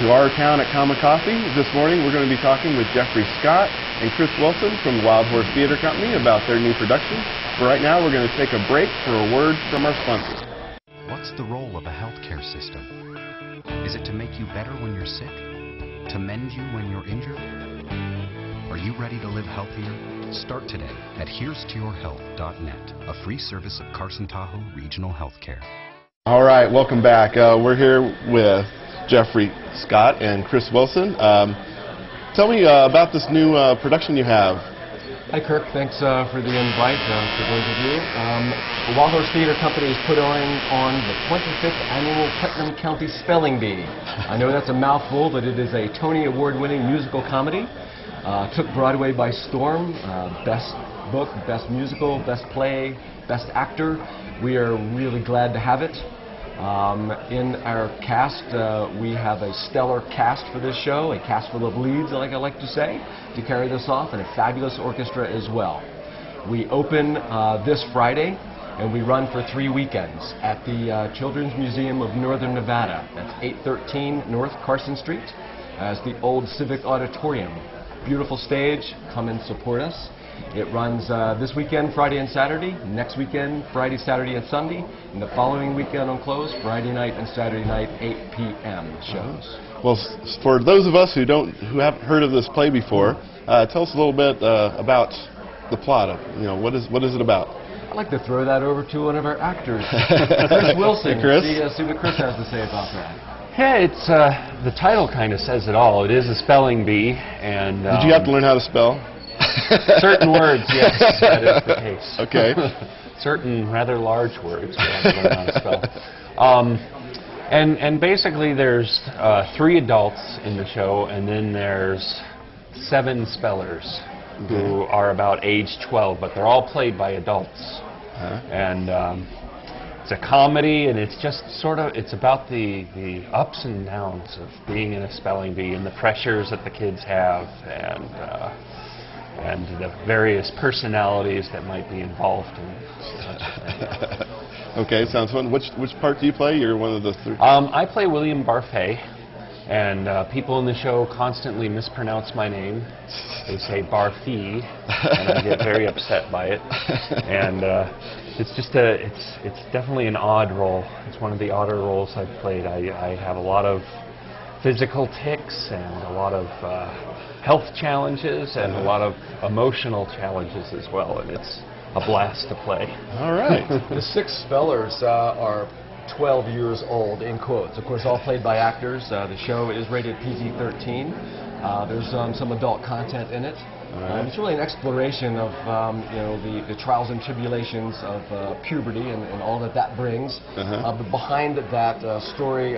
to Our Town at Common Coffee. This morning we're going to be talking with Jeffery Scott and Chris Willson from the Wild Horse Theater Company about their new production. But right now we're going to take a break for a word from our sponsor. What's the role of a healthcare system? Is it to make you better when you're sick? To mend you when you're injured? Are you ready to live healthier? Start today at herestoyourhealth.net, a free service of Carson, Tahoe Regional Healthcare. All right, welcome back. We're here with Jeffery Scott and Chris Willson. Tell me about this new production you have. Hi Kirk, thanks for the invite for the interview. The Wild Horse Theater Company is putting on the 25th Annual Putnam County Spelling Bee. I know that's a mouthful, but it is a Tony Award-winning musical comedy. Took Broadway by storm. Best book, best musical, best play, best actor. We are really glad to have it. In our cast, we have a stellar cast for this show, a cast full of leads, like I like to say, to carry this off, and a fabulous orchestra as well. We open this Friday, and we run for 3 weekends at the Children's Museum of Northern Nevada. That's 813 North Carson Street, as the old Civic Auditorium. Beautiful stage. Come and support us. It runs this weekend, Friday and Saturday, next weekend, Friday, Saturday, and Sunday, and the following weekend on close, Friday night and Saturday night, 8 p.m. shows. Well, for those of us who haven't heard of this play before, tell us a little bit about the plot. What is it about? I'd like to throw that over to one of our actors, Chris Willson. Hey, Chris. See what Chris has to say about that. Yeah, it's the title kind of says it all. It is a spelling bee, and did you have to learn how to spell? Certain words, yes, that is the case. Okay. Certain rather large words we have to learn how to spell. And basically there's 3 adults in the show, and then there's 7 spellers who are about age 12, but they're all played by adults. And it's a comedy, and it's just it's about the ups and downs of being in a spelling bee and the pressures that the kids have, and the various personalities that might be involved in such a thing. Okay, sounds fun. Which part do you play? You're one of the 3. I play William Barfay, and people in the show constantly mispronounce my name. They say Barfee, and I get very upset by it. And it's definitely an odd role. It's one of the odder roles I've played. I have a lot of physical tics and a lot of health challenges and a lot of emotional challenges as well, and it's a blast to play. All right. The 6 spellers are 12 years old, in quotes. Of course, all played by actors. The show is rated PG-13. There's some adult content in it. It's really an exploration of the trials and tribulations of puberty and all that brings. But behind that story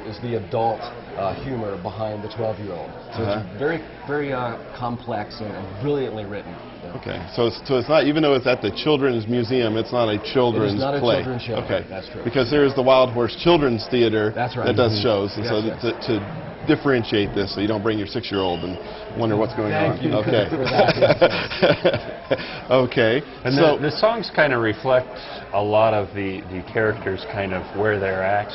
is the adult humor behind the 12-year-old. So it's very, very complex and brilliantly written. Okay, so it's not, even though it's at the Children's Museum, it's not a children's play. It is not a children's show. Okay, that's true. Because there is the Wild Horse Children's Theater that does shows, and so to differentiate this, so you don't bring your 6-year-old and wonder what's going on. Thank you. Okay. For that. Okay. And so the songs kind of reflect a lot of the characters, kind of where they're at.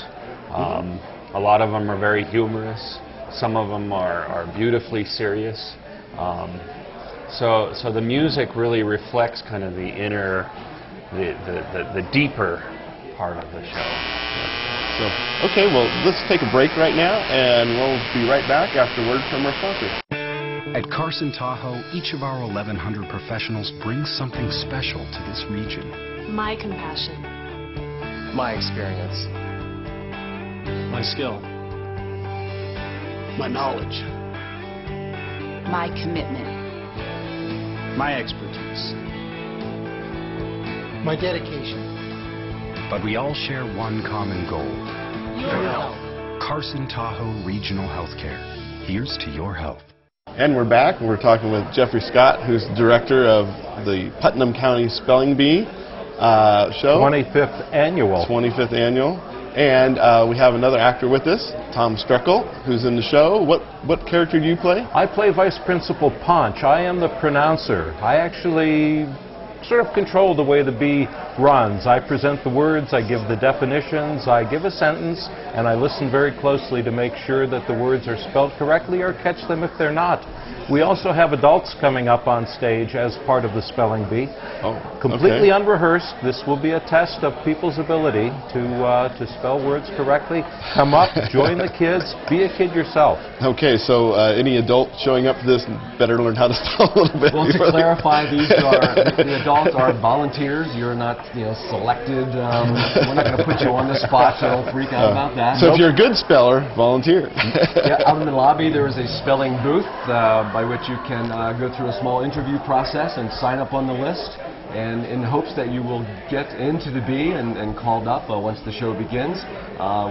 A lot of them are very humorous. Some of them are beautifully serious. So the music really reflects kind of the inner, the deeper part of the show. So, okay, well, let's take a break right now, and we'll be right back after word from our sponsor. At Carson, Tahoe, each of our 1,100 professionals brings something special to this region. My compassion. My experience. My skill. My knowledge. My commitment. My expertise. My dedication. But we all share one common goal. Your health. Carson, Tahoe Regional Healthcare. Here's to your health. And we're back. We're talking with Jeffery Scott, who's the director of the Putnam County Spelling Bee show. 25th annual. 25th annual. And we have another actor with us, Tom Strekal, who's in the show. What character do you play? I play Vice Principal Ponch. I am the pronouncer. I actually sort of control the way the bee runs. I present the words, I give the definitions, I give a sentence, and I listen very closely to make sure that the words are spelled correctly or catch them if they're not. We also have adults coming up on stage as part of the spelling bee. Oh, completely okay. unrehearsed. This will be a test of people's ability to spell words correctly. Come up, join the kids, be a kid yourself. Okay, so any adult showing up for this better learn how to spell a little bit. Well, to clarify, the adults are volunteers. You're not, selected. We're not going to put you on the spot, so don't freak out about that. So if you're a good speller, volunteer. Yeah, out in the lobby there is a spelling booth by which you can go through a small interview process and sign up on the list, and in hopes that you will get into the bee and called up once the show begins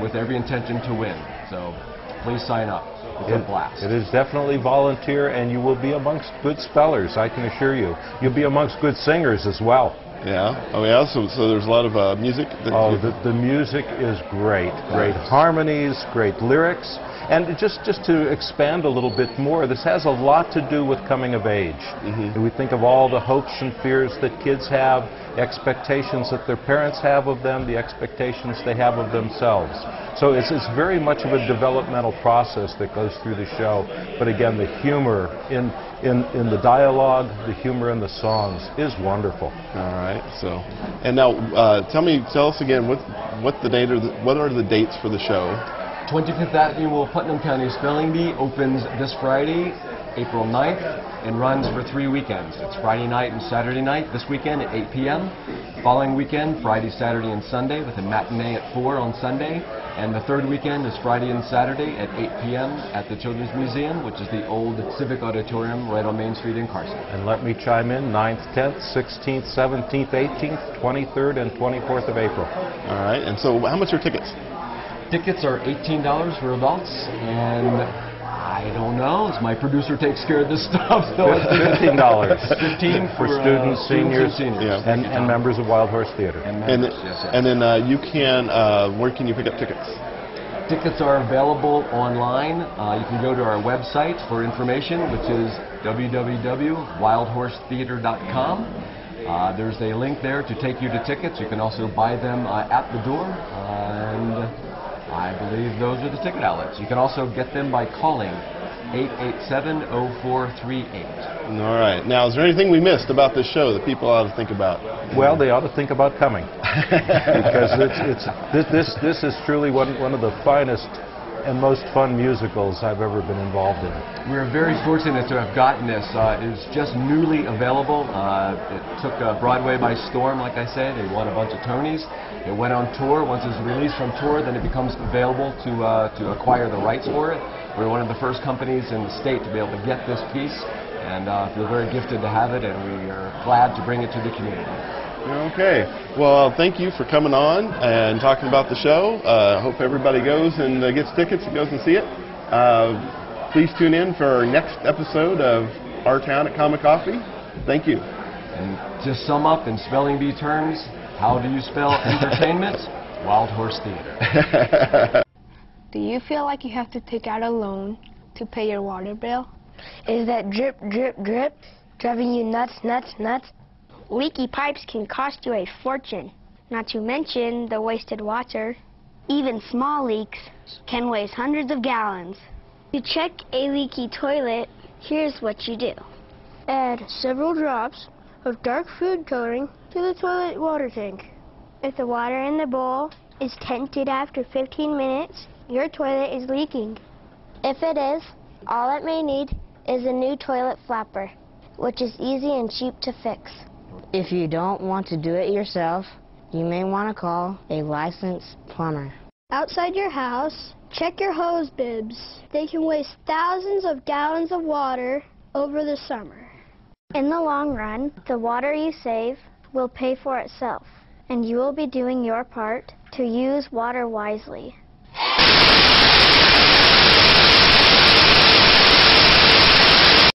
with every intention to win. So please sign up. It's a blast. It is definitely volunteer, and you will be amongst good spellers, I can assure you. You'll be amongst good singers as well. Yeah. Oh, yeah. So there's a lot of music. The music is great. Great harmonies, great lyrics. And just to expand a little bit more, this has a lot to do with coming of age. Mm-hmm. We think of all the hopes and fears that kids have, expectations that their parents have of them, the expectations they have of themselves. So it's very much of a developmental process that goes through the show. But again, the humor in the dialogue, the humor in the songs is wonderful. All right. So, and now tell us again what are the dates for the show? 25th Annual Putnam County Spelling Bee opens this Friday, April 9th, and runs for 3 weekends. It's Friday night and Saturday night this weekend at 8 p.m. Following weekend, Friday, Saturday, and Sunday with a matinee at 4 on Sunday. And the third weekend is Friday and Saturday at 8 p.m. at the Children's Museum, which is the old Civic Auditorium right on Main Street in Carson. And let me chime in, 9th, 10th, 16th, 17th, 18th, 23rd, and 24th of April. All right. And so how much are tickets? Tickets are $18 for adults, and I don't know, as my producer takes care of this stuff, so it's $15. $15 for students, seniors, yeah. and members of Wild Horse Theater. And then you can, where can you pick up tickets? Tickets are available online. You can go to our website for information, which is www.wildhorsetheater.com. There's a link there to take you to tickets. You can also buy them at the door, and I believe those are the ticket outlets. You can also get them by calling 887-0438. All right. Now, is there anything we missed about this show that people ought to think about? Well, they ought to think about coming. Because this is truly one of the finest and most fun musicals I've ever been involved in. We're very fortunate to have gotten this. It's just newly available. It took Broadway by storm, like I said. They won a bunch of Tonys. It went on tour. Once it's released from tour, then it becomes available to acquire the rights for it. We're one of the first companies in the state to be able to get this piece, and feel very gifted to have it, and we are glad to bring it to the community. Okay. Well, thank you for coming on and talking about the show. I hope everybody goes and gets tickets and goes and see it. Please tune in for our next episode of Our Town at Comic Coffee. Thank you. And to sum up in spelling bee terms, how do you spell entertainment? Wild Horse Theater. Do you feel like you have to take out a loan to pay your water bill? Is that drip, drip, drip driving you nuts, nuts, nuts? Leaky pipes can cost you a fortune, not to mention the wasted water. Even small leaks can waste hundreds of gallons. To check a leaky toilet, here's what you do. Add several drops of dark food coloring to the toilet water tank. If the water in the bowl is tinted after 15 minutes, your toilet is leaking. If it is, all it may need is a new toilet flapper, which is easy and cheap to fix. If you don't want to do it yourself, you may want to call a licensed plumber. Outside your house, check your hose bibs. They can waste thousands of gallons of water over the summer. In the long run, the water you save will pay for itself, and you will be doing your part to use water wisely.